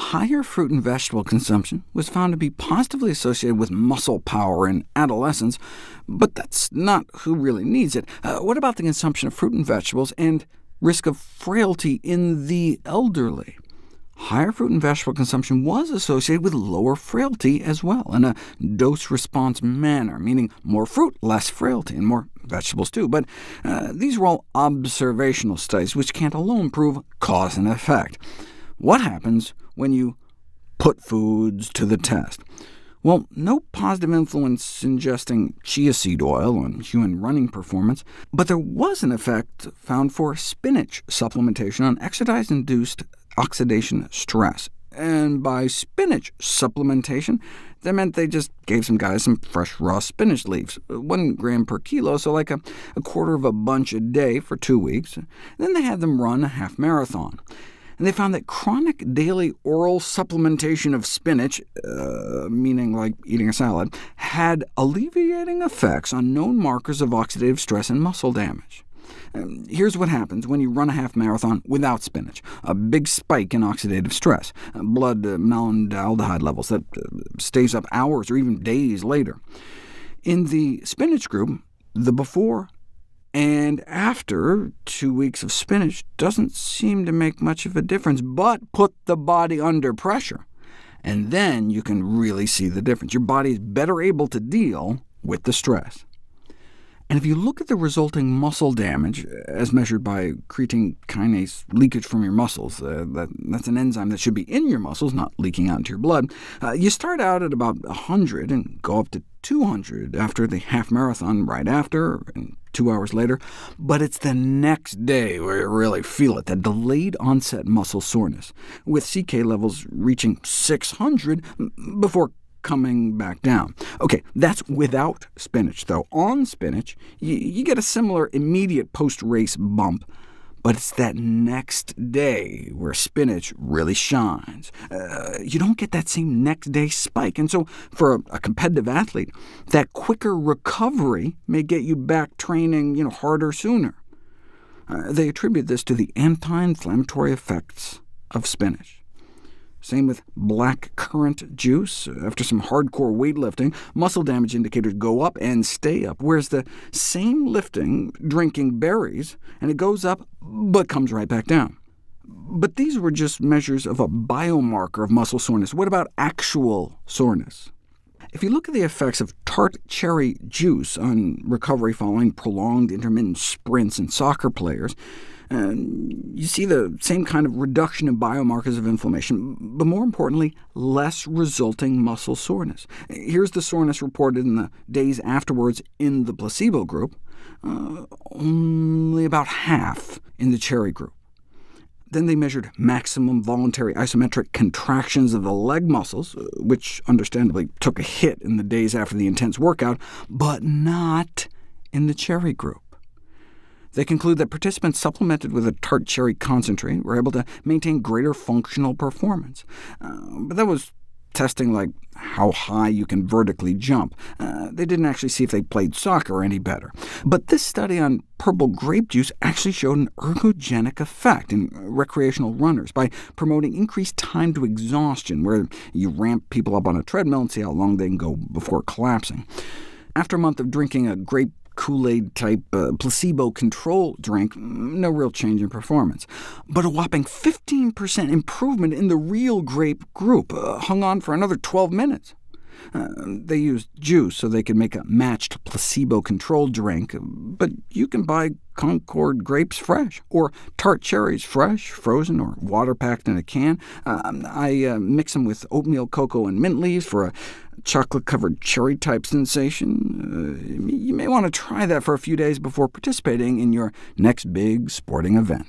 higher fruit and vegetable consumption was found to be positively associated with muscle power in adolescents, but that's not who really needs it. What about the consumption of fruit and vegetables and risk of frailty in the elderly? Higher fruit and vegetable consumption was associated with lower frailty as well, in a dose-response manner, meaning more fruit, less frailty, and more vegetables too. But these were all observational studies, which can't alone prove cause and effect. What happens when you put foods to the test? Well, no positive influence ingesting chia seed oil on human running performance, but there was an effect found for spinach supplementation on exercise-induced oxidation stress. And by spinach supplementation, that meant they just gave some guys some fresh raw spinach leaves, 1 gram per kilo, so like a quarter of a bunch a day for 2 weeks. Then they had them run a half marathon. And they found that chronic daily oral supplementation of spinach, meaning like eating a salad, had alleviating effects on known markers of oxidative stress and muscle damage. Here's what happens when you run a half marathon without spinach: a big spike in oxidative stress, blood malondialdehyde levels that stays up hours or even days later. In the spinach group, the before and after 2 weeks of spinach doesn't seem to make much of a difference, but put the body under pressure, and then you can really see the difference. Your body is better able to deal with the stress. And if you look at the resulting muscle damage, as measured by creatine kinase leakage from your muscles, that's an enzyme that should be in your muscles, not leaking out into your blood, you start out at about 100 and go up to 200 after the half marathon right after, and 2 hours later. But it's the next day where you really feel it, that delayed onset muscle soreness, with CK levels reaching 600 before coming back down. OK, that's without spinach, though. On spinach, you get a similar immediate post-race bump, but it's that next day where spinach really shines. You don't get that same next-day spike, and so for a competitive athlete, that quicker recovery may get you back training harder sooner. They attribute this to the anti-inflammatory effects of spinach. Same with black currant juice. After some hardcore weightlifting, muscle damage indicators go up and stay up, whereas the same lifting, drinking berries, and it goes up, but comes right back down. But these were just measures of a biomarker of muscle soreness. What about actual soreness? If you look at the effects of tart cherry juice on recovery following prolonged intermittent sprints in soccer players, you see the same kind of reduction in biomarkers of inflammation, but more importantly, less resulting muscle soreness. Here's the soreness reported in the days afterwards in the placebo group, only about half in the cherry group. Then they measured maximum voluntary isometric contractions of the leg muscles, which understandably took a hit in the days after the intense workout, but not in the cherry group. They conclude that participants supplemented with a tart cherry concentrate were able to maintain greater functional performance. But that was testing like how high you can vertically jump. They didn't actually see if they played soccer any better. But this study on purple grape juice actually showed an ergogenic effect in recreational runners by promoting increased time to exhaustion, where you ramp people up on a treadmill and see how long they can go before collapsing. After a month of drinking a grape Kool-Aid-type placebo-control drink, no real change in performance. But a whopping 15% improvement in the real grape group, hung on for another 12 minutes. They used juice so they could make a matched placebo-controlled drink, but you can buy Concord grapes fresh, or tart cherries fresh, frozen, or water-packed in a can. I mix them with oatmeal, cocoa, and mint leaves for a chocolate-covered cherry-type sensation. You may want to try that for a few days before participating in your next big sporting event.